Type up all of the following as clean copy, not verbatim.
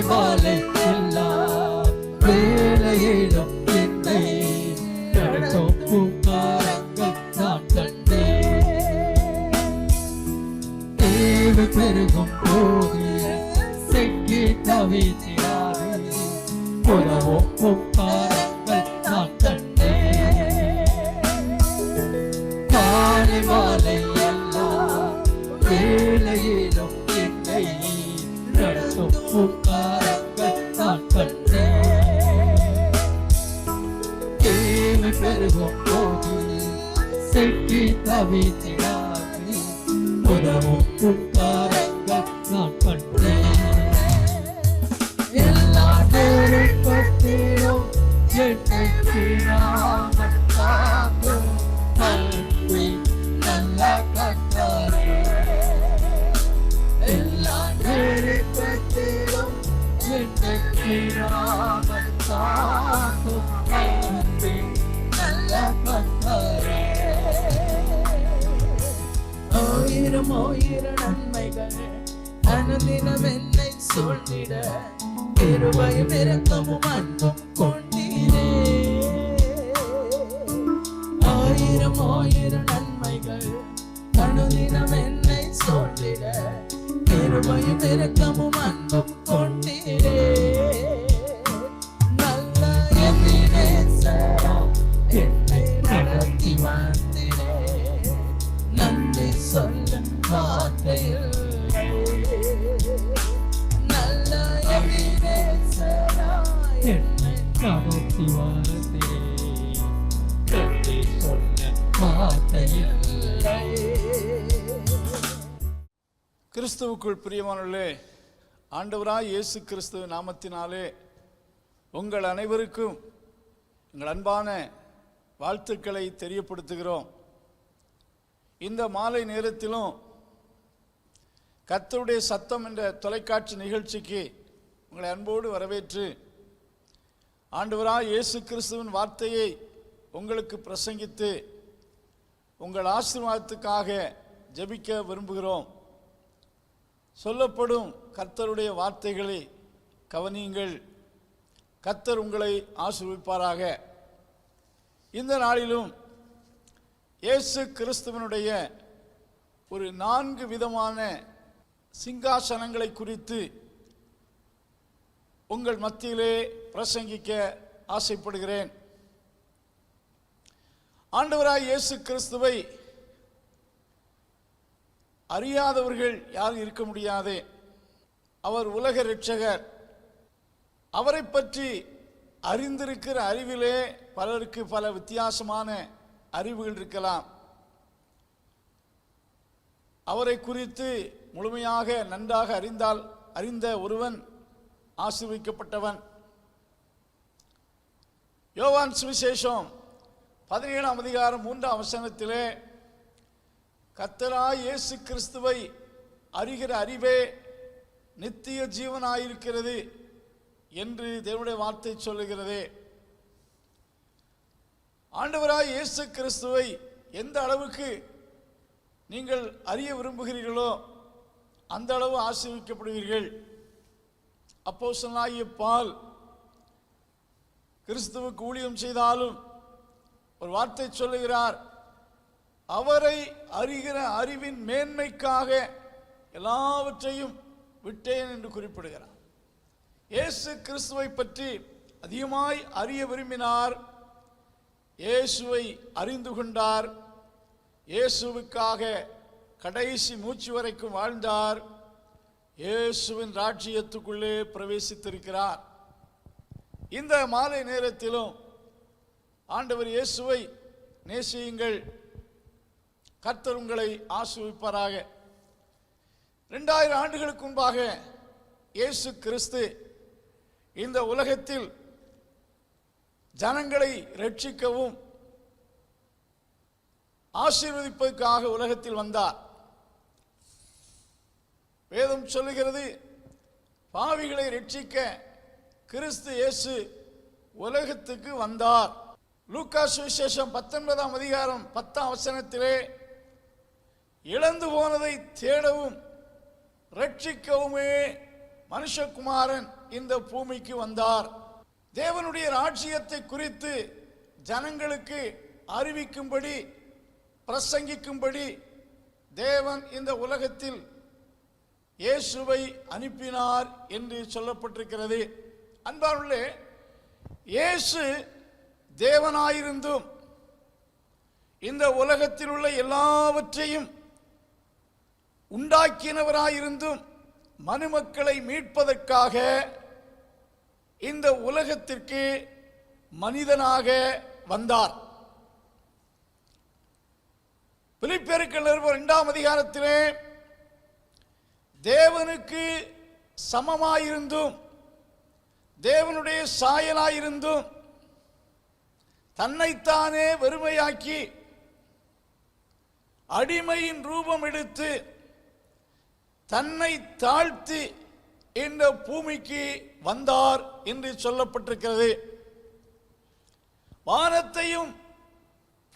மாலை எல்லா வேளையிலும் என்னை நடத்தும் பூங்காரங்கள் நான் கண்டேன். தேவை பெருகும் போது செக்கி தவித்திடாது உதவும் பூங்காரங்கள் நான் கண்டேன். காலை மாலை எல்லா வேளையிலும் என்னை நடத்தும் பூங்காரங்கள் நான் கண்டேன். தேவை பெருகும் போது செக்கி தவித்திடாது உதவும் பூங்காரங்கள் நான் கண்டேன். எல்லா நெருக்கத்திலும் என்னை தீராமல் காக்கும் அன்பின் நல்ல கர்த்தரே. எல்லா நெருக்கத்திலும் என்னை தீராமல் காக்கும் அன்பின் நல்ல கர்த்தரே. ஆயிரம் ஆயிரம் நன்மைகள் அனுதினம் என்னை சொல்லிட கிருபையும் இரக்கமும் அன்பும் கொண்டீரே. ஆயிரம் ஆயிரம் நன்மைகள் அனுதினம் என்னை சொல்லிட கிருபையும் இரக்கமும் அன்பும் கொண்டீரே. நல்ல எபினேசராம் என்னை நடத்தி வந்தீரே. நன்றி சொல்ல வார்த்தையில் நல்ல எபினேசராம் என்னை நடத்தி வந்தீரே. நன்றி சொல்ல வார்த்தையில். கிறிஸ்துவுக்குள் பிரியமானவர்களே, ஆண்டவராய் இயேசு கிறிஸ்துவ நாமத்தினாலே உங்கள் அனைவருக்கும் எங்கள் அன்பான வாழ்த்துக்களை தெரியப்படுத்துகிறோம். இந்த மாலை நேரத்திலும் கர்த்தருடைய சத்தம் என்ற தொலைக்காட்சி நிகழ்ச்சிக்கு உங்களை அன்போடு வரவேற்று ஆண்டவராய் இயேசு கிறிஸ்துவின் வார்த்தையை உங்களுக்கு பிரசங்கித்து உங்கள் ஆசீர்வாதத்துக்காக ஜெபிக்க விரும்புகிறோம். சொல்லப்படும் கர்த்தருடைய வார்த்தைகளை கவனியுங்கள். கர்த்தர் உங்களை ஆசீர்வதிப்பாராக. இந்த நாளிலும் இயேசு கிறிஸ்துவனுடைய ஒரு 4 விதமான சிங்காசனங்களை குறித்து உங்கள் மத்தியிலே பிரசங்கிக்க ஆசைப்படுகிறேன். ஆண்டவராய் இயேசு கிறிஸ்துவை அறியாதவர்கள் யாரும் இருக்க முடியாது. அவர் உலக இரட்சகர். அவரை பற்றி அறிந்திருக்கிற அறிவிலே பலருக்கு பல வித்தியாசமான அறிவுகள் இருக்கலாம். அவரை குறித்து முழுமையாக நன்றாக அறிந்த ஒருவன் ஆசீர்வதிக்கப்பட்டவன். யோவான் சுவிசேஷம் 17ஆம் அதிகாரம் 3ஆம் வசனத்திலே கர்த்தராய் இயேசு கிறிஸ்துவை அறிகிற அறிவே நித்திய ஜீவனாயிருக்கிறது என்று தேவனுடைய வார்த்தை சொல்லுகிறது. ஆண்டவராய் இயேசு கிறிஸ்துவை எந்த அளவுக்கு நீங்கள் அறிய விரும்புகிறீர்களோ அந்த அளவு ஆசீர்வதிக்கப்படுவீர்கள். அப்போஸ்தலனாகிய பவுல் கிறிஸ்துவுக்கு ஊழியம் செய்தாலும் ஒரு வார்த்தை சொல்லுகிறார், அவரை அறிகிற அறிவின் மேன்மைக்காக எல்லாவற்றையும் விட்டேன் என்று குறிப்பிடுகிறார். இயேசு கிறிஸ்துவை பற்றி அதிகமாய் அறிய விரும்பினார். இயேசுவை அறிந்து கொண்டார். இயேசுவுக்காக கடைசி மூச்சு வரைக்கும் வாழ்ந்தார். இயேசுவின் ராஜ்யத்துக்குள்ளே பிரவேசித்திருக்கிறார். இந்த மாலை நேரத்திலும் ஆண்டவர் இயேசுவை நேசியுங்கள். கர்த்தர் உங்களை ஆசீர்வதிப்பாராக. 2000 ஆண்டுகளுக்கு முன்பாக இயேசு கிறிஸ்து இந்த உலகத்தில் ஜனங்களை ரட்சிக்கவும் ஆசீர்வதிப்பதற்காக உலகத்தில் வந்தார். வேதம் சொல்லுகிறது, பாவிகளை ரட்சிக்க கிறிஸ்து இயேசு உலகத்துக்கு வந்தார். லூக்கா சுவிசேஷம் 19ஆம் அதிகாரம் 10ஆம் வசனத்திலே இழந்து போனதை தேடவும் ரட்சிக்கவுமே மனுஷகுமாரன் இந்த பூமிக்கு வந்தார். தேவனுடைய ராஜ்யத்தை குறித்து ஜனங்களுக்கு அறிவிக்கும்படி, பிரசங்கிக்கும்படி தேவன் இந்த உலகத்தில் இயேசுவை அனுப்பினார் என்று சொல்லப்பட்டிருக்கிறது. அன்பார்களே, இயேசு தேவனாயிருந்தும் இந்த உலகத்தில் உள்ள எல்லாவற்றையும் உண்டாக்கினவராயிருந்தும் மனுமக்களை மீட்பதற்காக இந்த உலகத்திற்கு மனிதனாக வந்தார். பிலிப்பியருக்கு நிருபம் 2ஆம் அதிகாரத்திலே தேவனுக்கு சமமாயிருந்தும் தேவனுடைய சாயலாயிருந்தும் தன்னைத்தானே வெறுமையாக்கி அடிமையின் ரூபம் எடுத்து தன்னை தாழ்த்தி இந்த பூமிக்கு வந்தார் என்று சொல்லப்பட்டிருக்கிறது. வானத்தையும்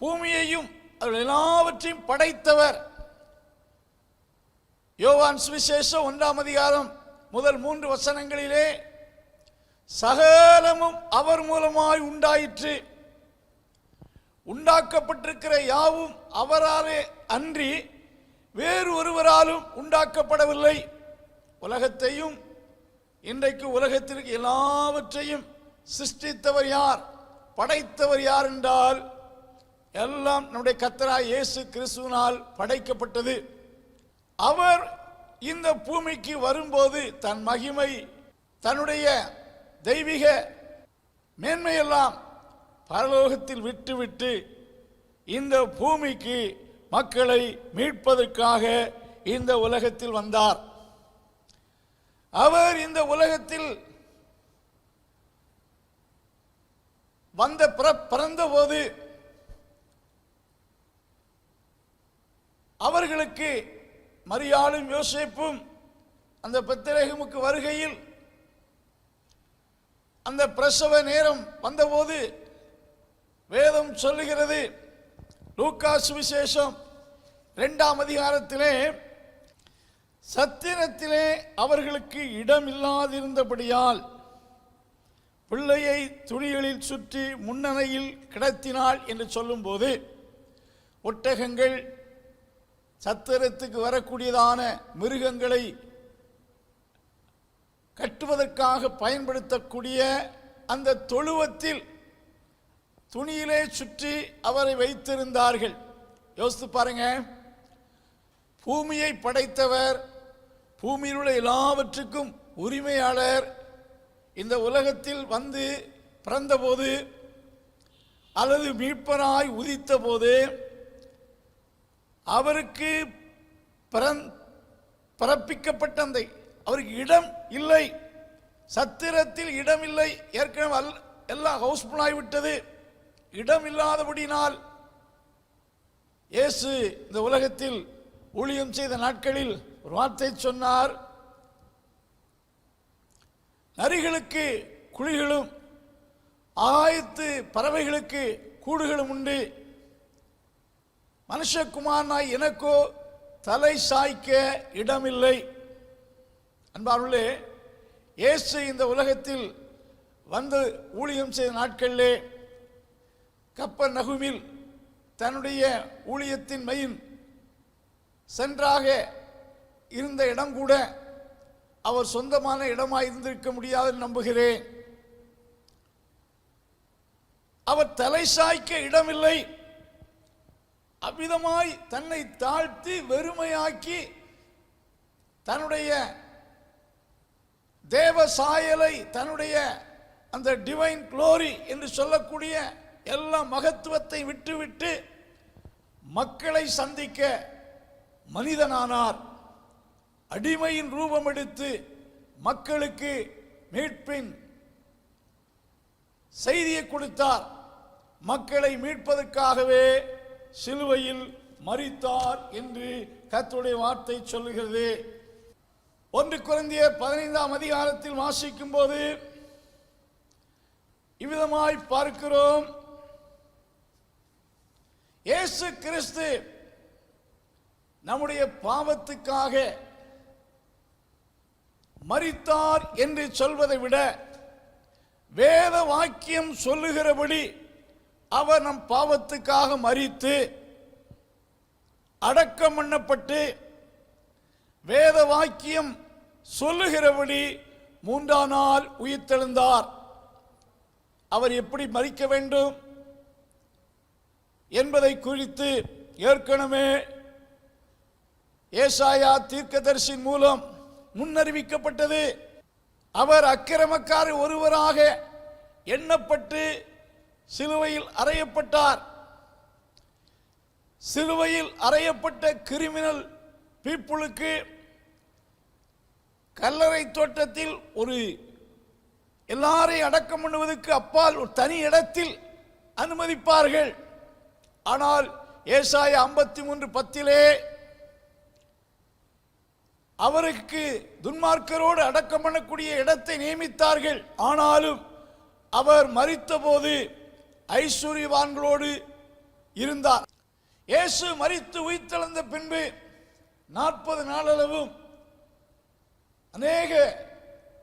பூமியையும் அவர்கள் எல்லாவற்றையும் படைத்தவர். யோவான் சுவிசேஷம் 1ஆம் அதிகாரம் முதல் 3 வசனங்களிலே சகலமும் அவர் மூலமாய் உண்டாயிற்று, உண்டாக்கப்பட்டிருக்கிற யாவும் அவராலே அன்றி வேறு ஒருவராலும் உண்டாக்கப்படவில்லை. உலகத்தையும் இன்றைக்கு உலகத்திற்கு எல்லாவற்றையும் சிருஷ்டித்தவர் யார், படைத்தவர் யார் என்றால் எல்லாம் நம்முடைய கர்த்தராகிய இயேசு கிறிஸ்துவினால் படைக்கப்பட்டது. அவர் இந்த பூமிக்கு வரும்போது தன் மகிமை, தன்னுடைய தெய்வீக மேன்மையெல்லாம் பரலோகத்தில் விட்டுவிட்டு இந்த பூமிக்கு மக்களை மீட்பதற்காக இந்த உலகத்தில் வந்தார். அவர் இந்த உலகத்தில் பிறந்தபோது அவர்களுக்கு மரியாளும் யோசேப்பும் அந்த பெத்லகேமுக்கு வருகையில் அந்த பிரசவ நேரம் வந்தபோது வேதம் சொல்லுகிறது, லூக்கா சுவிசேஷம் 2ஆம் அதிகாரத்திலே, சத்திரத்திலே அவர்களுக்கு இடம் இல்லாதிருந்தபடியால் பிள்ளையை துணிகளில் சுற்றி முன்னணையில் கிடத்தினாள் என்று சொல்லும்போது, ஒட்டகங்கள் சத்திரத்துக்கு வரக்கூடியதான மிருகங்களை கட்டுவதற்காக பயன்படுத்தக்கூடிய அந்த தொழுவத்தில் துணியிலே சுற்றி அவரை வைத்திருந்தார்கள். யோசித்து பாருங்க, பூமியை படைத்தவர், பூமியில் உள்ள எல்லாவற்றுக்கும் உரிமையாளர் இந்த உலகத்தில் வந்து பிறந்தபோது அல்லது மீட்பராய் உதித்த போது அவருக்கு பிறப்பிக்கப்பட்ட அந்த அவருக்கு இடம் இல்லை, சத்திரத்தில் இடம் இல்லை. ஏற்கனவே எல்லாம் ஹவுஸ்ஃபுல் ஆகிவிட்டது. இடம் இல்லாதபடினால் இயேசு இந்த உலகத்தில் ஊழியம் செய்த நாட்களில் ஒரு வார்த்தை சொன்னார், நரிகளுக்கு குழிகளும் ஆயத்து பறவைகளுக்கு கூடுகளும் உண்டு, மனுஷகுமாரனாய் எனக்கோ தலை சாய்க்க இடமில்லை. அன்பார்களே, இயேசு இந்த உலகத்தில் வந்து ஊழியம் செய்த நாட்களிலே கப்பர்நகூமில் தன்னுடைய ஊழியத்தின் மெயின் சென்றாக இருந்த இடம் கூட அவர் சொந்தமான இடமாய் இருந்திருக்க முடியாது நம்புகிறேன். அவர் தலை சாய்க்க இடமில்லை. அவ்விதமாய் தன்னை தாழ்த்தி வெறுமையாக்கி தன்னுடைய தேவ சாயலை, தன்னுடைய அந்த டிவைன் குளோரி என்று சொல்லக்கூடிய எல்லா மகத்துவத்தை விட்டுவிட்டு மக்களை சந்திக்க மனிதனானார். அடிமையின் ரூபம் எடுத்து மக்களுக்கு மீட்பின் செய்தியை கொடுத்தார். மக்களை மீட்பதற்காகவே சிலுவையில் மரித்தார் என்று கர்த்தருடைய வார்த்தை சொல்லுகிறது. 1 கொரிந்தியர் 15ஆம் அதிகாரத்தில் வாசிக்கும் போது இவ்விதமாய் பார்க்கிறோம், இயேசு கிறிஸ்து நம்முடைய பாவத்துக்காக மரித்தார் என்று சொல்வதை விட வேத வாக்கியம் சொல்லுகிறபடி அவர் நம் பாவத்துக்காக மரித்து அடக்கம் பண்ணப்பட்டு வேத வாக்கியம் சொல்லுகிறபடி 3ஆம் நாள் உயிர்த்தெழுந்தார். அவர் எப்படி மரிக்க வேண்டும் என்பதை குறித்து ஏற்கனவே ஏசாயா தீர்க்கதரிசியின் மூலம் முன்னறிவிக்கப்பட்டது. அவர் அக்கிரமக்காரர் ஒருவராக எண்ணப்பட்டு சிலுவையில் அறையப்பட்டார். சிலுவையில் அறையப்பட்ட கிரிமினல் பீப்புளுக்கு கல்லறை தோட்டத்தில் ஒரு எல்லாரையும் அடக்கம் பண்ணுவதற்கு அப்பால் ஒரு தனி இடத்தில் அனுமதிப்பார்கள். ஆனால் ஏசாயா 53:10 அவருக்கு துன்மார்க்கரோடு அடக்கம் பண்ணக்கூடிய இடத்தை நியமித்தார்கள். ஆனாலும் அவர் மரித்தபோது ஐஸ்வர்யவான்களோடு இருந்தார். இயேசு மரித்து உயிர்த்தெழுந்த பின்பு 40 நாளளவும் அநேக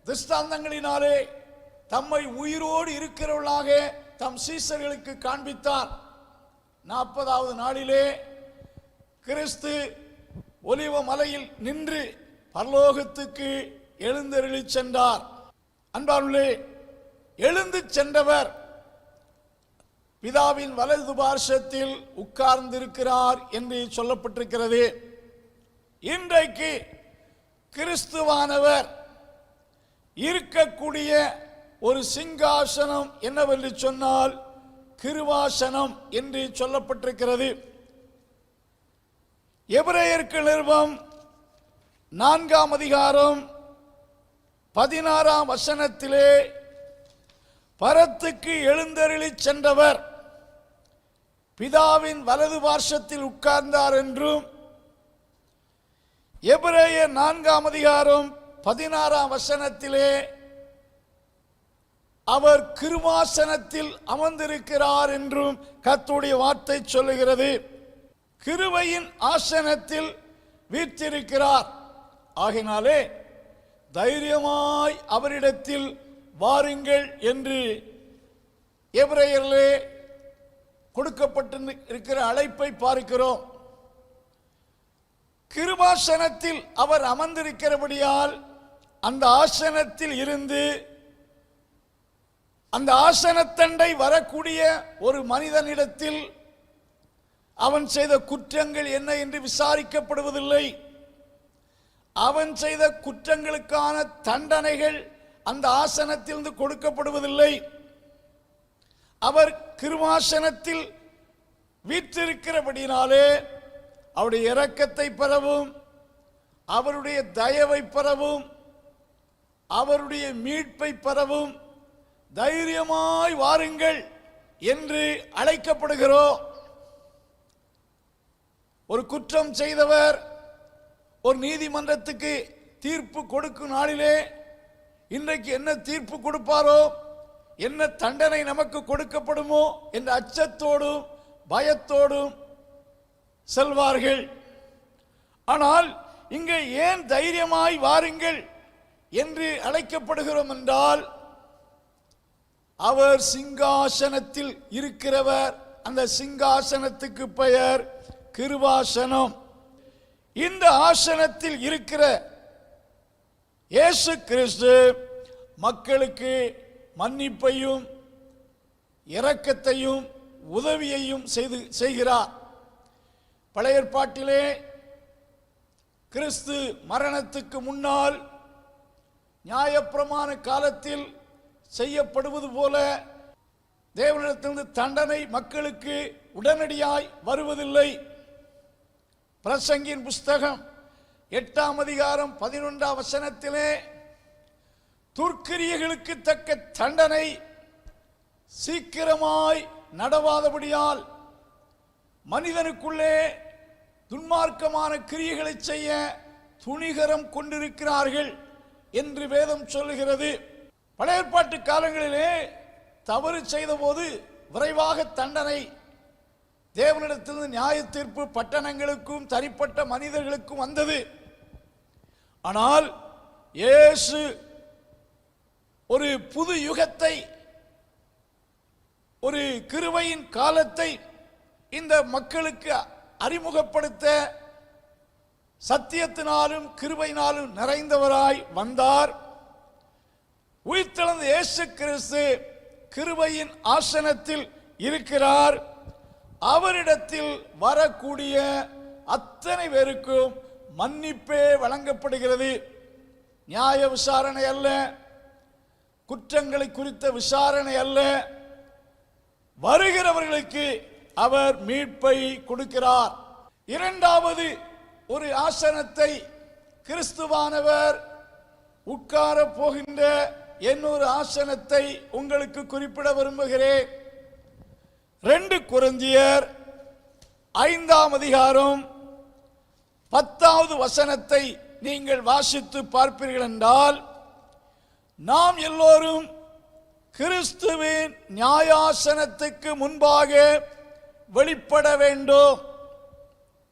திஷ்டாந்தங்களினாலே தம்மை உயிரோடு இருக்கிறவர்களாக தம் சீசர்களுக்கு காண்பித்தார். 40வது நாளிலே கிறிஸ்து ஒலிவ மலையில் நின்று பரலோகத்துக்கு எழுந்தருளி சென்றார். அன்பார்களே, எழுந்து சென்றவர் பிதாவின் வலது பார்சத்தில் உட்கார்ந்திருக்கிறார் என்று சொல்லப்பட்டிருக்கிறது. இன்றைக்கு கிறிஸ்துவானவர் இருக்கக்கூடிய ஒரு சிங்காசனம் என்னவென்று சொன்னால் கிருபாசனம் என்று சொல்லப்பட்டிருக்கிறது. எபிரேயருக்கு நிருபம் 4ஆம் அதிகாரம் 16ஆம் வசனத்திலே பரத்துக்கு எழுந்தருளி சென்றவர் பிதாவின் வலது பார்சத்தில் உட்கார்ந்தார் என்றும், எபிரேயர் 4ஆம் அதிகாரம் 16ஆம் வசனத்திலே அவர் கிருபாசனத்தில் அமர்ந்திருக்கிறார் என்றும் கர்த்தருடைய வார்த்தை சொல்லுகிறது. கிருபையின் ஆசனத்தில் வீற்றிருக்கிறார். ஆகினாலே தைரியமாய் அவரிடத்தில் வாருங்கள் என்று எபிரேயரிலே கொடுக்கப்பட்டு இருக்கிற அழைப்பை பார்க்கிறோம். கிருபாசனத்தில் அவர் அமர்ந்திருக்கிறபடியால் அந்த ஆசனத்தில் இருந்து அந்த ஆசனத்தண்டை வரக்கூடிய ஒரு மனிதனிடத்தில் அவன் செய்த குற்றங்கள் என்ன என்று விசாரிக்கப்படுவதில்லை. அவன் செய்த குற்றங்களுக்கான தண்டனைகள் அந்த ஆசனத்திலிருந்து கொடுக்கப்படுவதில்லை. அவர் கிருபாசனத்தில் வீற்றிருக்கிறபடினாலே அவருடைய இரக்கத்தை பெறவும், அவருடைய தயவை பெறவும், அவருடைய மீட்பை பெறவும் தைரியமாய் வாருங்கள் என்று அழைக்கப்படுகிறோம். ஒரு குற்றம் செய்தவர் ஒரு நீதிமன்றத்துக்கு தீர்ப்பு கொடுக்கும் நாளிலே இன்றைக்கு என்ன தீர்ப்பு கொடுப்பாரோ, என்ன தண்டனை நமக்கு கொடுக்கப்படுமோ என்ற அச்சத்தோடும் பயத்தோடும் செல்வார்கள். ஆனால் இங்கே ஏன் தைரியமாய் வாருங்கள் என்று அழைக்கப்படுகிறோம் என்றால், அவர் சிங்காசனத்தில் இருக்கிறவர். அந்த சிங்காசனத்துக்கு பெயர் கிருபாசனம். இந்த ஆசனத்தில் இருக்கிற இயேசு கிறிஸ்து மக்களுக்கு மன்னிப்பையும் இரக்கத்தையும் உதவியையும் செய்கிறார். பழைய ஏற்பாட்டிலே கிறிஸ்து மரணத்துக்கு முன்னால் நியாயப்பிரமாண காலத்தில் செய்யப்படுவது போல தேவனிடத்திலிருந்து தண்டனை மக்களுக்கு உடனடியாய் வருவதில்லை. பிரசங்கியின் புஸ்தகம் 8ஆம் அதிகாரம் 11ஆம் வசனத்திலே துர்க்கிரியைகளுக்கு தக்க தண்டனை சீக்கிரமாய் நடவாதபடியால் மனிதனுக்குள்ளே துன்மார்க்கமான கிரியைகளை செய்ய துணிகரம் கொண்டிருக்கிறார்கள் என்று வேதம் சொல்லுகிறது. பழைய ஏற்பாட்டு காலங்களிலே தவறு செய்த போது விரைவாக தண்டனை தேவனிடத்திலிருந்து நியாய தீர்ப்பு பட்டணங்களுக்கும் தனிப்பட்ட மனிதர்களுக்கும் வந்தது. ஆனால் இயேசு ஒரு புது யுகத்தை, ஒரு கிருபையின் காலத்தை இந்த மக்களுக்கு அறிமுகப்படுத்த சத்தியத்தினாலும் கிருபையினாலும் நிறைந்தவராய் வந்தார். உயிர்த்தெழுந்த இயேசு கிறிஸ்து கிருபையின் ஆசனத்தில் இருக்கிறார். அவரிடத்தில் வரக்கூடிய அத்தனை பேருக்கும் மன்னிப்பே வழங்கப்படுகிறது. நியாய விசாரணை அல்ல, குற்றங்களை குறித்த விசாரணை அல்ல. வருகிறவர்களுக்கு அவர் மீட்பை கொடுக்கிறார். இரண்டாவது ஒரு ஆசனத்தை கிறிஸ்துவானவர் உட்கார போகின்ற இன்னொரு ஆசனத்தை உங்களுக்கு குறிப்பிட விரும்புகிறேன். 2 கொரிந்தியர் 5ஆம் அதிகாரம் 10வது வசனத்தை நீங்கள் வாசித்து பார்ப்பீர்கள் என்றால், நாம் எல்லோரும் கிறிஸ்துவின் நியாயாசனத்துக்கு முன்பாக வெளிப்பட வேண்டும்.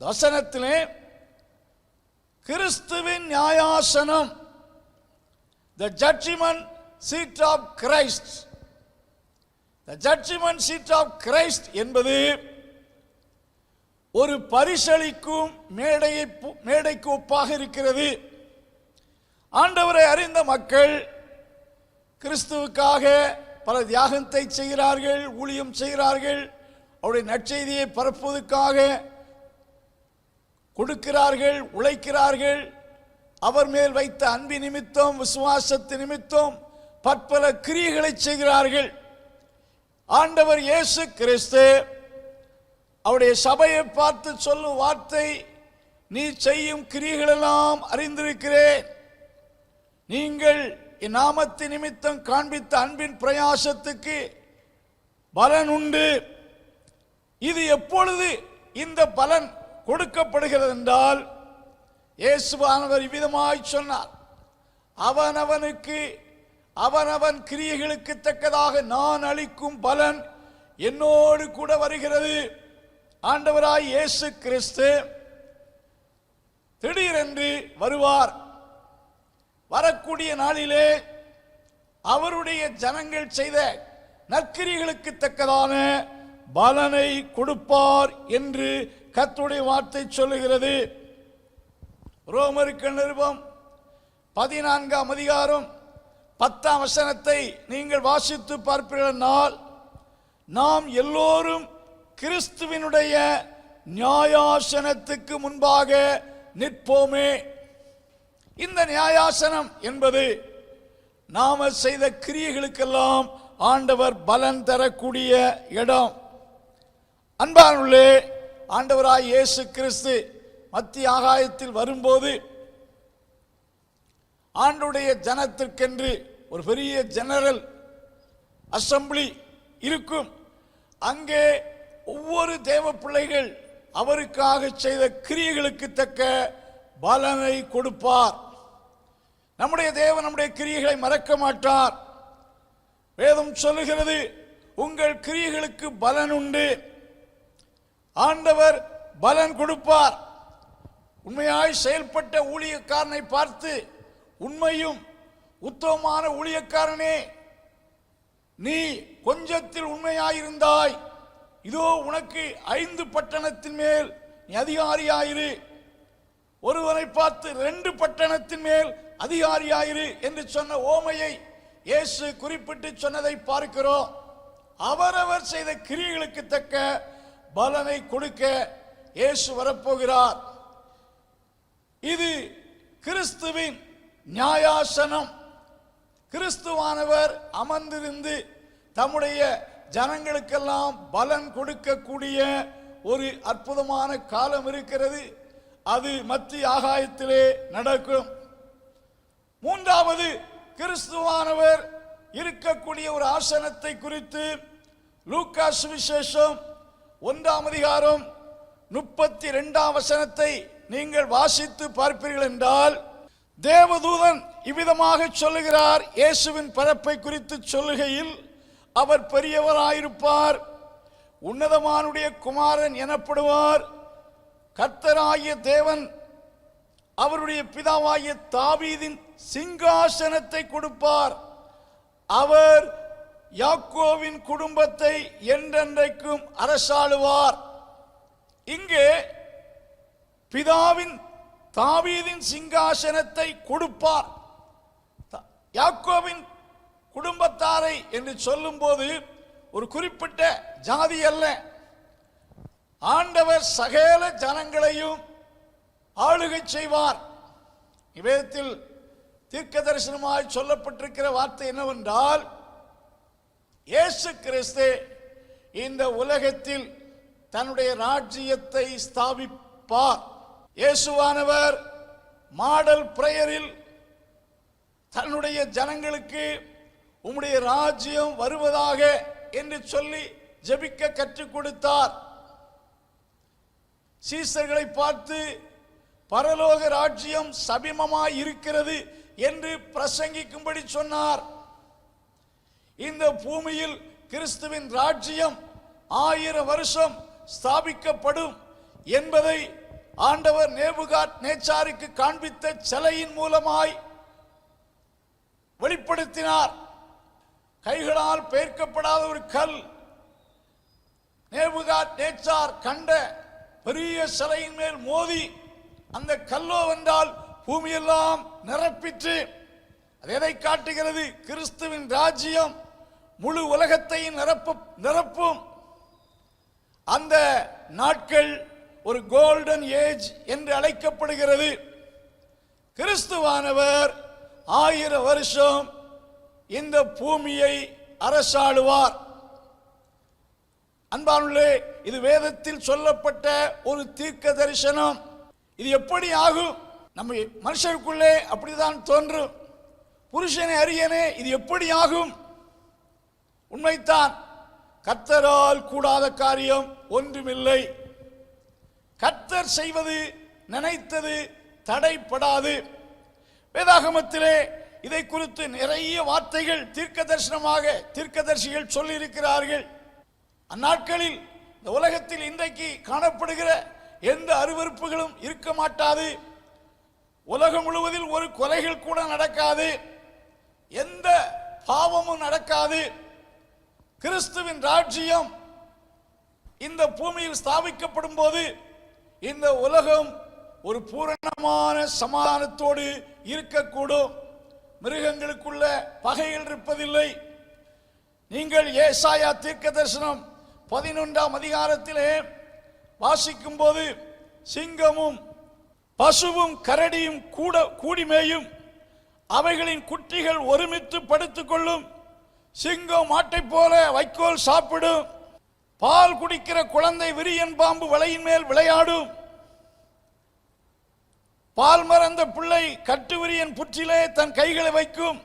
வசனத்திலே கிறிஸ்துவின் நியாயாசனம், the judgment seat of Christ, the judgment seat of Christ என்பது ஒரு பரிசளிக்கும் மேடைக்கு ஒப்பாக இருக்கிறது. ஆண்டவரை அறிந்த மக்கள் கிறிஸ்துவுக்காக பல தியாகத்தை செய்கிறார்கள், ஊழியம் செய்கிறார்கள், அவருடைய நற்செய்தியை பரப்புவதற்காக கொடுக்கிறார்கள், உழைக்கிறார்கள். அவர் மேல் வைத்த அன்பு நிமித்தம், விசுவாசத்து நிமித்தம் பற்பல கிரியைகளை செய்கிறார்கள். ஆண்டவர் இயேசு கிறிஸ்து அவருடைய சபையை பார்த்து சொல்லும் வார்த்தை, நீ செய்யும் கிரியைகளெல்லாம் அறிந்திருக்கிறேன். நீங்கள் என் நாமத்தின் நிமித்தம் காண்பித்த அன்பின் பிரயாசத்துக்கு பலன் உண்டு. இது எப்பொழுது இந்த பலன் கொடுக்கப்படுகிறது என்றால், இயேசுவானவர் இவ்விதமாய் சொன்னார், அவனவனுக்கு அவனவன் கிரியைகளுக்கு தக்கதாக நான் அளிக்கும் பலன் என்னோடு கூட வருகிறது. ஆண்டவராய் இயேசு கிறிஸ்து திடீரென்று வருவார். வரக்கூடிய நாளிலே அவருடைய ஜனங்கள் செய்த நற்கிரியைகளுக்கு தக்கதான பலனை கொடுப்பார் என்று கர்த்தருடைய வார்த்தை சொல்லுகிறது. ரோமருக்கு நிருபம் 14ஆம் அதிகாரம் 10ஆம் வசனத்தை நீங்கள் வாசித்து பார்ப்பீர்கள். நாம் எல்லோரும் கிறிஸ்துவினுடைய நியாயாசனத்துக்கு முன்பாக நிற்போமே. இந்த நியாயாசனம் என்பது நாம செய்த கிரியைகளுக்கெல்லாம் ஆண்டவர் பலன் தரக்கூடிய இடம். அன்பானுள்ளே, ஆண்டவராய் இயேசு கிறிஸ்து மத்திய ஆகாயத்தில் வரும்போது ஆண்டுடைய ஜனத்திற்கென்று ஒரு பெரிய ஜெனரல் அசம்பிளி இருக்கும். அங்கே ஒவ்வொரு தேவ பிள்ளைகள் அவருக்காக செய்த கிரியைகளுக்கு தக்க பலனை கொடுப்பார். நம்முடைய தேவன் நம்முடைய கிரியைகளை மறக்க மாட்டார். வேதம் சொல்லுகிறது, உங்கள் கிரியைகளுக்கு பலன் உண்டு. ஆண்டவர் பலன் கொடுப்பார். உண்மையாய் செயல்பட்ட ஊழியக்காரனை பார்த்து, உண்மையும் உத்தமமான ஊழியக்காரனே, நீ கொஞ்சத்தில் உண்மையாயிருந்தாய், இதோ உனக்கு 5 பட்டணத்தின் மேல் நீ அதிகாரியாயிரு. ஒருவனை பார்த்து 2 பட்டணத்தின் மேல் அதிகாரியாயிரு என்று சொன்ன ஓமையை இயேசு குறிப்பிட்டு சொன்னதை பார்க்கிறோம். அவரவர் செய்த கிரியைகளுக்கு தக்க பலனை கொடுக்க இயேசு வரப்போகிறார். இது கிறிஸ்துவின் நியாயாசனம். கிறிஸ்துவானவர் அமர்ந்திருந்து தம்முடைய ஜனங்களுக்கெல்லாம் பலன் கொடுக்கக்கூடிய ஒரு அற்புதமான காலம் இருக்கிறது. அது மத்திய ஆகாயத்திலே நடக்கும். மூன்றாவது, கிறிஸ்துவானவர் இருக்கக்கூடிய ஒரு ஆசனத்தை குறித்து லூக்கா சுவிசேஷம் 1ஆம் அதிகாரம் 32ஆம் வசனத்தை நீங்கள் வாசித்து பார்ப்பீர்கள் என்றால், தேவதூதன் இவ்விதமாக சொல்லுகிறார். இயேசுவின் பிறப்பை குறித்து சொல்லுகையில், அவர் பெரியவராயிருப்பார், உன்னதமானுடைய குமாரன் எனப்படுவார், கர்த்தராகிய தேவன் அவருடைய பிதாவாகிய தாவீதின் சிங்காசனத்தை கொடுப்பார். அவர் யாக்கோவின் குடும்பத்தை என்றென்றைக்கும் அரசாளுவார். இங்கே பிதாவின் தாவீதின் சிங்காசனத்தை கொடுப்பார். யாக்கோவின் குடும்பத்தாரை என்று சொல்லும்போது ஒரு குறிப்பிட்ட ஜாதி அல்ல, ஆண்டவர் சகல ஜனங்களையும் ஆளுகை செய்வார். வேதத்தில் தீர்க்க தரிசனமாய் சொல்லப்பட்டிருக்கிற வார்த்தை என்னவென்றால், இயேசு கிறிஸ்து இந்த உலகத்தில் தன்னுடைய ராஜ்யத்தை ஸ்தாபிப்பார். இயேசுவானவர் மாடல் பிரேயரில் தன்னுடைய ஜனங்களுக்கு உம்முடைய ராஜ்யம் வருவதாக என்று சொல்லி ஜெபிக்க கற்றுக் கொடுத்தார். சீசர்களை பார்த்து பரலோக ராஜ்யம் சமீபமாய் இருக்கிறது என்று பிரசங்கிக்கும்படி சொன்னார். இந்த பூமியில் கிறிஸ்துவின் ராஜ்யம் 1000 வருஷம் ஸ்தாபிக்கப்படும் என்பதை ஆண்டவர் நேபுகாத்நேச்சாருக்கு காண்பித்த சிலையின் மூலமாய் வெளிப்படுத்தினார். கைகளால் பெயர்க்கப்படாத ஒரு கல் நேபுகாத்நேச்சார் கண்ட பெரிய சிலையின் மேல் மோதி அந்த கல்லோ வென்றால் பூமியெல்லாம் நிரப்பிற்று. அது எதை காட்டுகிறது? கிறிஸ்துவின் ராஜ்யம் முழு உலகத்தையும் நிரப்பும். அந்த நாட்கள் ஒரு கோல்டன் ஏஜ் என்று அழைக்கப்படுகிறது. கிறிஸ்துவானவர் 1000 வருஷம் இந்த பூமியை அரசாளுவார். அன்பானுள்ளே, இது வேதத்தில் சொல்லப்பட்ட ஒரு தீர்க்க தரிசனம். இது எப்படி ஆகும்? நம்ம மனுஷருக்குள்ளே அப்படிதான் தோன்றும். புருஷனை அறியனே, இது எப்படி ஆகும்? உண்மைத்தான், கர்த்தரால் கூடாத காரியம் ஒன்றுமில்லை. கர்த்தர் செய்வது நினைத்தது தடைப்படாது. வேதாகமத்திலே இதை குறித்து நிறைய வார்த்தைகள் தீர்க்கதரிசிகள் சொல்லி இருக்கிறார்கள். அந்நாட்களில் இந்த உலகத்தில் இன்றைக்கு காணப்படுகிற எந்த அருவருப்புகளும் இருக்க மாட்டாது. உலகம் முழுவதில் ஒரு கொலைகள் கூட நடக்காது. எந்த பாவமும் நடக்காது. கிறிஸ்துவின் ராஜ்யம் இந்த பூமியில் ஸ்தாபிக்கப்படும் போது இந்த உலகம் ஒரு பூரணமான சமாதானத்தோடு இருக்கக்கூடும். மிருகங்களுக்குள்ள பகைகள் இருப்பதில்லை. நீங்கள் ஏசாயா தீர்க்க தரிசனம் 11ஆம் அதிகாரத்திலே வாசிக்கும் போது, சிங்கமும் பசுவும் கரடியும் கூடிமேயும், அவைகளின் குட்டிகள் ஒருமித்து படுத்துக் கொள்ளும். சிங்கம் மாட்டை போல வைக்கோல் சாப்பிடும். பால் குடிக்கிற குழந்தை விரியன் பாம்பு வலையின் மேல் விளையாடும். பால் மறந்த பிள்ளை கட்டுவிரியன் புற்றிலே தன் கைகளை வைக்கும்.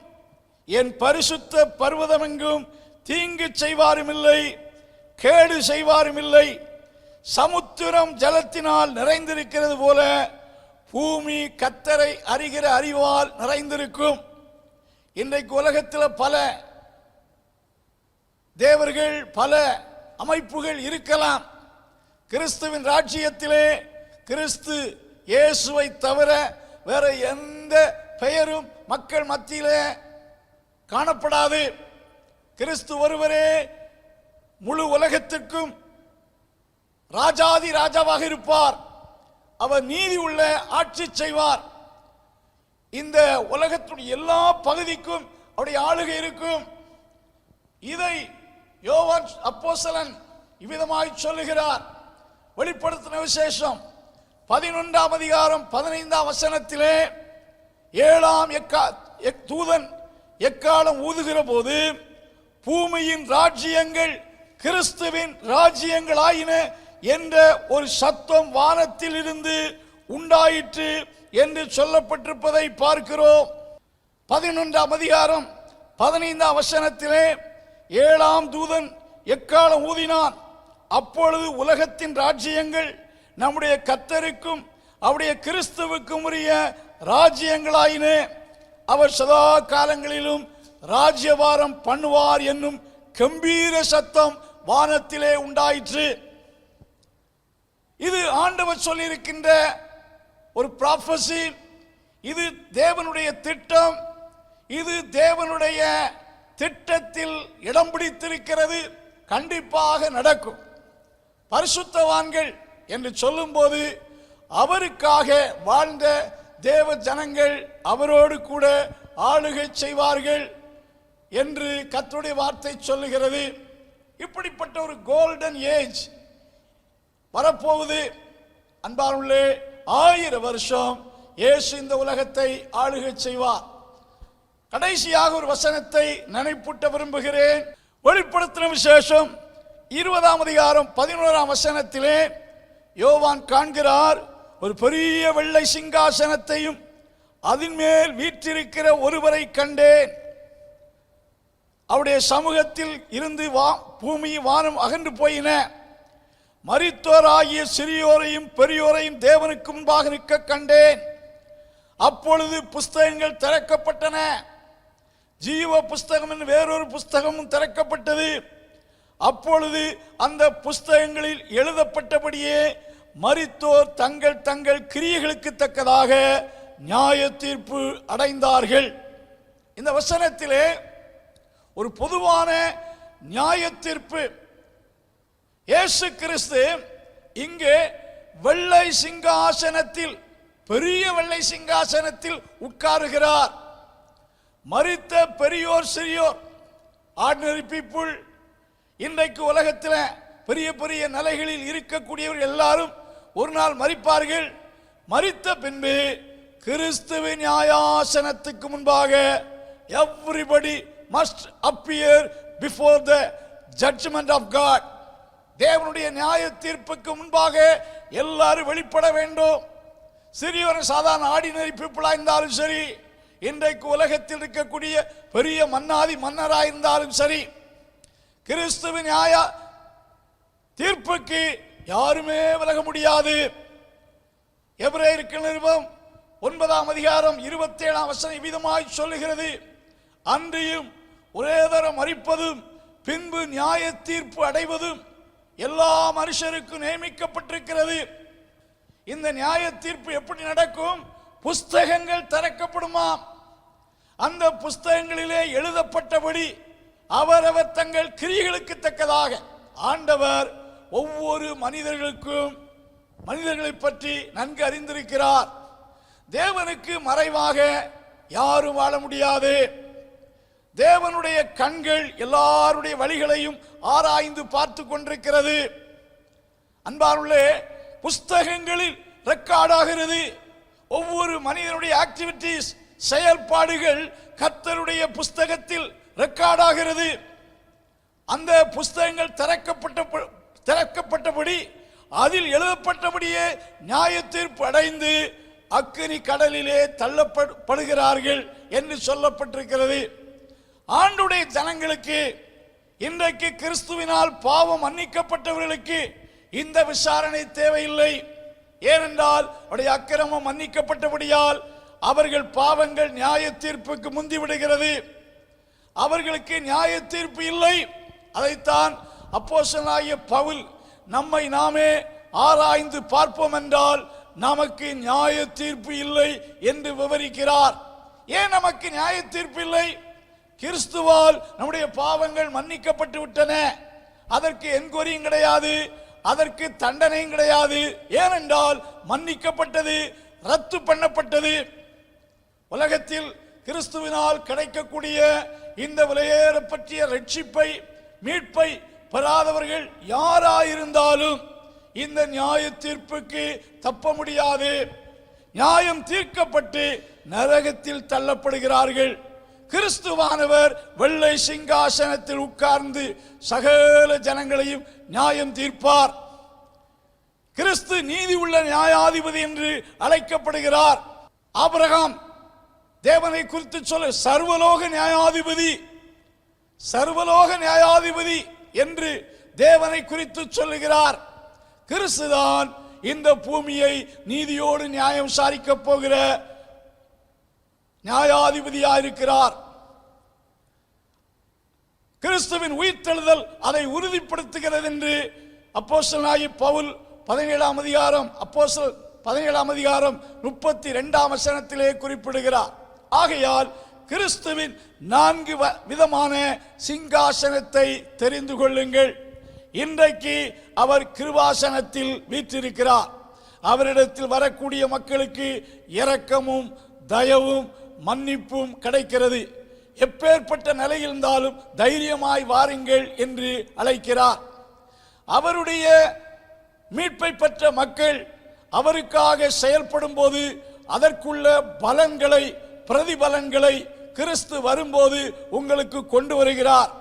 என் பரிசுத்த பர்வதமெங்கும் தீங்கு செய்வாரும் இல்லை, கேடு செய்வாரும் இல்லை. சமுத்திரம் ஜலத்தினால் நிறைந்திருக்கிறது போல பூமி கர்த்தரை அறிகிற அறிவால் நிறைந்திருக்கும். இன்றைக்கு உலகத்தில் பல தேவர்கள், பல அமைப்புகள் இருக்கலாம். கிறிஸ்துவின் ராஜ்யத்திலே கிறிஸ்து இயேசுவை தவிர வேற எந்த பெயரும் மக்கள் மத்தியிலே காணப்படாது. கிறிஸ்து ஒருவரே முழு உலகத்திற்கும் ராஜாதி ராஜாவாக இருப்பார். அவர் நீதி உள்ள ஆட்சி செய்வார். இந்த உலகத்துடைய எல்லா பகுதிக்கும் அவருடைய ஆளுகை இருக்கும். இதை யோவான் அப்போஸ்தலன் இவ்விதமாய் சொல்லுகிறார். வெளிப்படுத்தின விசேஷம் 11ஆம் அதிகாரம் 15ஆம் வசனத்திலே, 7ஆம் தூதன் எக்காலம் ஊதுகிற போது பூமியின் ராஜ்யங்கள் கிறிஸ்துவின் ராஜ்யங்களாயின என்ற ஒரு சத்தம் வானத்தில் இருந்து உண்டாயிற்று என்று சொல்லப்பட்டிருப்பதை பார்க்கிறோம். 11ஆம் அதிகாரம் 15ஆம் வசனத்திலே 7ஆம் தூதன் எக்காலம் ஊதினான். அப்பொழுது உலகத்தின் ராஜ்யங்கள் நம்முடைய கர்த்தருக்கும் அவருடைய கிறிஸ்துவுக்கும் உரிய ராஜ்யங்களாயின. அவர் சதா காலங்களிலும் ராஜ்யபாரம் பண்ணுவார் என்னும் கம்பீர சத்தம் வானத்திலே உண்டாயிற்று. இது ஆண்டவர் சொல்லியிருக்கின்ற ஒரு ப்ராஃபஸி, இது தேவனுடைய திட்டம், இது தேவனுடைய திட்டத்தில் இடம் பிடித்திருக்கிறது, கண்டிப்பாக நடக்கும். பரிசுத்தவான்கள் என்று சொல்லும்போது அவருக்காக வாழ்ந்த தேவ ஜனங்கள் அவரோடு கூட ஆளுகை செய்வார்கள் என்று கர்த்தருடைய வார்த்தை சொல்லுகிறது. இப்படிப்பட்ட ஒரு கோல்டன் ஏஜ் வரப்போகுது. அன்பானுள்ளே, 1000 வருஷம் இயேசு இந்த உலகத்தை ஆளுகை செய்வார். கடைசியாக ஒரு வசனத்தை நினைப்பூட்ட விரும்புகிறேன். வெளிப்படுத்தின விசேஷம் 20ஆம் அதிகாரம் 11ஆம் வசனத்திலே யோவான் காண்கிறார், ஒரு பெரிய வெள்ளை சிங்காசனத்தையும் அதன் மேல் வீற்றிருக்கிற ஒருவரை கண்டேன். அவருடைய சமூகத்தில் இருந்து பூமி வானம் அகன்று போயின. மரித்தோராகிய சிறியோரையும் பெரியோரையும் தேவனுக்கு முன்பாக நிற்க கண்டேன். அப்பொழுது புஸ்தகங்கள் திறக்கப்பட்டன. ஜீவ புஸ்தகம் என்று வேறொரு புஸ்தகமும் திறக்கப்பட்டது. அப்பொழுது அந்த புஸ்தகங்களில் எழுதப்பட்டபடியே மரித்தோர் தங்கள் தங்கள் கிரியைகளுக்கு தக்கதாக நியாய தீர்ப்பு அடைந்தார்கள். இந்த வசனத்திலே ஒரு பொதுவான நியாய தீர்ப்பு. இயேசு கிறிஸ்து இங்கே வெள்ளை சிங்காசனத்தில், பெரிய வெள்ளை சிங்காசனத்தில் உட்காருகிறார். மரித்த பெரியோர் சிறியோர், ஆர்டினரி பீப்புள், இன்றைக்கு உலகத்தில் பெரிய பெரிய நிலைகளில் இருக்கக்கூடியவர்கள் எல்லாரும் ஒரு நாள் மரிப்பார்கள். மரித்த பின்பு கிறிஸ்துவின் நியாயாசனத்துக்கு முன்பாக everybody must appear before the judgment of God. தேவனுடைய நியாய தீர்ப்புக்கு முன்பாக எல்லாரும் வெளிப்பட வேண்டும். சிறியோர் சாதாரண ஆர்டினரி பீப்புளா இருந்தாலும் சரி, இன்றைக்கு உலகத்தில் இருக்கக்கூடிய பெரிய மன்னாதி மன்னராக இருந்தாலும் சரி, கிறிஸ்துவின் நியாய தீர்ப்புக்கு யாருமே விலக முடியாது. எபிரேயருக்கு நிருபம் 9ஆம் அதிகாரம் 27ஆம் வசனம் விதமாய் சொல்லுகிறது, அன்றியும் ஒரே தரம் மரிப்பதும் பின்பு நியாய தீர்ப்பு அடைவதும் எல்லா மனுஷருக்கும் நியமிக்கப்பட்டிருக்கிறது. இந்த நியாய தீர்ப்பு எப்படி நடக்கும்? புஸ்தகங்கள் திறக்கப்படுமாம். அந்த புஸ்தகங்களிலே எழுதப்பட்டபடி அவரவர் தங்கள் கிரியைகளுக்கு தக்கதாக ஆண்டவர் ஒவ்வொரு மனிதர்களை பற்றி நன்கு அறிந்திருக்கிறார். தேவனுக்கு மறைவாக யாரும் வாழ முடியாது. தேவனுடைய கண்கள் எல்லாருடைய வழிகளையும் ஆராய்ந்து பார்த்து கொண்டிருக்கிறது. அன்பானுள்ளே, புஸ்தகங்களில் ரெக்கார்டாகிறது. ஒவ்வொரு மனிதனுடைய ஆக்டிவிட்டீஸ், செயல்பாடுகள் கர்த்தருடைய புஸ்தகத்தில் ரெக்கார்டாகிறது. அந்த புஸ்தகங்கள் திறக்கப்பட்டபடி அதில் எழுதப்பட்டபடியே நியாய தீர்ப்பு அடைந்து அக்கினி கடலிலே தள்ளப்படுகிறார்கள் என்று சொல்லப்பட்டிருக்கிறது. ஆண்டுடைய ஜனங்களுக்கு, இன்றைக்கு கிறிஸ்துவினால் பாவம் மன்னிக்கப்பட்டவர்களுக்கு இந்த விசாரணை தேவையில்லை. ஏனென்றால் அவருடைய அக்கிரமம் மன்னிக்கப்பட்டபடியால் அவர்கள் பாவங்கள் நியாய தீர்ப்புக்கு முந்திவிடுகிறது. அவர்களுக்கு நியாய தீர்ப்பு இல்லை. அதைத்தான் அப்போஸ்தலனாகிய பவுல், நம்மை நாமே ஆராய்ந்து பார்ப்போம் என்றால் நமக்கு நியாய தீர்ப்பு இல்லை என்று விவரிக்கிறார். ஏன் நமக்கு நியாய தீர்ப்பு இல்லை? கிறிஸ்துவால் நம்முடைய பாவங்கள் மன்னிக்கப்பட்டு விட்டன. அதற்கு என்கொயரியும் கிடையாது, அதற்கு தண்டனையும் கிடையாது. ஏனென்றால் மன்னிக்கப்பட்டது, ரத்து பண்ணப்பட்டது. உலகத்தில் கிறிஸ்துவினால் கிடைக்கக்கூடிய இந்த விலையேற பற்றிய ரட்சிப்பை, மீட்பை பெறாதவர்கள் யாராயிருந்தாலும் இந்த நியாய தீர்ப்புக்கு தப்ப முடியாது. நியாயம் தீர்க்கப்பட்டு நரகத்தில் தள்ளப்படுகிறார்கள். கிறிஸ்துவானவர் வெள்ளை சிங்காசனத்தில் உட்கார்ந்து சகல ஜனங்களையும் நியாயம் தீர்ப்பார். கிறிஸ்து நீதி உள்ள நியாயாதிபதி என்று அழைக்கப்படுகிறார். ஆபிரகாம் தேவனை குறித்து சொல்ல சர்வலோக நியாயாதிபதி, சர்வலோக நியாயாதிபதி என்று தேவனை குறித்து சொல்லுகிறார். கிறிஸ்துதான் இந்த பூமியை நீதியோடு நியாயம் விசாரிக்க போகிற நியாயாதிபதியாயிருக்கிறார். கிறிஸ்துவின் உயிர்த்தெழுதல் அதை உறுதிப்படுத்துகிறது என்று அப்போஸ்தலனாகிய பவுல் 17ஆம் அதிகாரம் அப்போஸ்தலர் 17ஆம் அதிகாரம் 32ஆம் வசனத்திலே குறிப்பிடுகிறார். ஆகையால் கிறிஸ்துவின் 4 விதமான சிங்காசனத்தை தெரிந்து கொள்ளுங்கள். இன்றைக்கு அவர் கிருபாசனத்தில் வீற்றிருக்கிறார். அவரிடத்தில் வரக்கூடிய மக்களுக்கு இரக்கமும் தயவும் மன்னிப்பும் கிடைக்கிறது. எப்பேற்பட்ட நிலையில் இருந்தாலும் தைரியமாய் வாருங்கள் என்று அழைக்கிறார். அவருடைய மீட்பை பெற்ற மக்கள் அவருக்காக செயல்படும் போது அதற்குள்ள பலன்களை, பிரதிபலன்களை கிறிஸ்து வரும்போது உங்களுக்கு கொண்டு வருகிறார்.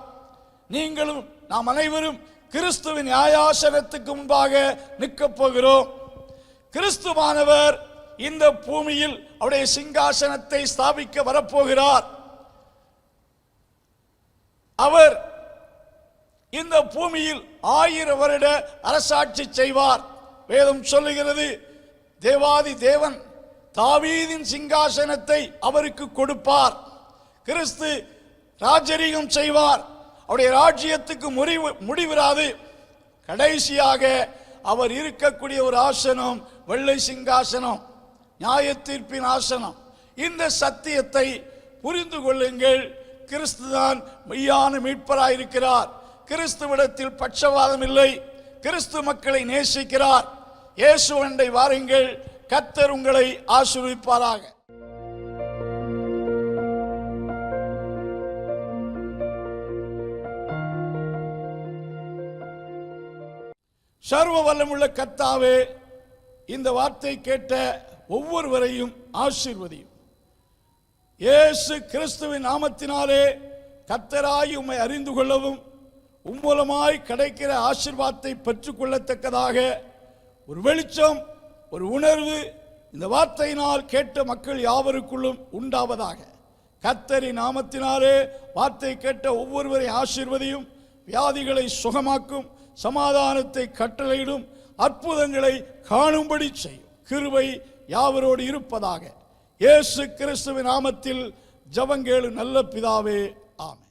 நீங்களும் நாம் அனைவரும் கிறிஸ்துவின் நியாயாசனத்துக்கு முன்பாக நிற்கப் போகிறோம். கிறிஸ்துவானவர் இந்த பூமியில் அவருடைய சிங்காசனத்தை ஸ்தாபிக்க வரப்போகிறார். அவர் இந்த பூமியில் 1000 வருட அரசாட்சி செய்வார். வேதம் சொல்லுகிறது, தேவாதி தேவன் தாவீதின் சிங்காசனத்தை அவருக்கு கொடுப்பார். கிறிஸ்து ராஜரீகம் செய்வார். அவருடைய ராஜ்யத்துக்கு முடிவிராது. கடைசியாக அவர் இருக்கக்கூடிய ஒரு ஆசனம் வெள்ளை சிங்காசனம், நியாய தீர்ப்பின் ஆசனம். இந்த சத்தியத்தை புரிந்து கொள்ளுங்கள். கிறிஸ்துதான் மெய்யான மீட்பராயிருக்கிறார். கிறிஸ்துவிடத்தில் பட்சவாதம் இல்லை. கிறிஸ்து மக்களை நேசிக்கிறார். இயேசுவண்டை வாருங்கள். கர்த்தர் உங்களை ஆசீர்வதிப்பாராக. சர்வ வல்லமுள்ள கர்த்தாவே, இந்த வார்த்தை கேட்ட ஒவ்வொருவரையும் ஆசீர்வதியும். இயேசு கிறிஸ்துவின் நாமத்தினாலே கர்த்தராய் உம்மை அறிந்து கொள்ளவும் மூலமாய் கிடைக்கிற ஆசீர்வாதத்தை பெற்றுக்கொள்ளத்தக்கதாக ஒரு வெளிச்சம், ஒரு உணர்வு இந்த வார்த்தையினால் கேட்ட மக்கள் யாவருக்குள்ளும் உண்டாவதாக. கர்த்தரின் நாமத்தினாலே வார்த்தை கேட்ட ஒவ்வொருவரை ஆசீர்வதியும். வியாதிகளை சுகமாக்கும், சமாதானத்தை கட்டளையிடும், அற்புதங்களை காணும்படி செய்யும். கிருபை யாவரோடு இருப்பதாக. இயேசு கிறிஸ்துவின் நாமத்தில் ஜெபங்கேளு நல்ல பிதாவே, ஆமென்.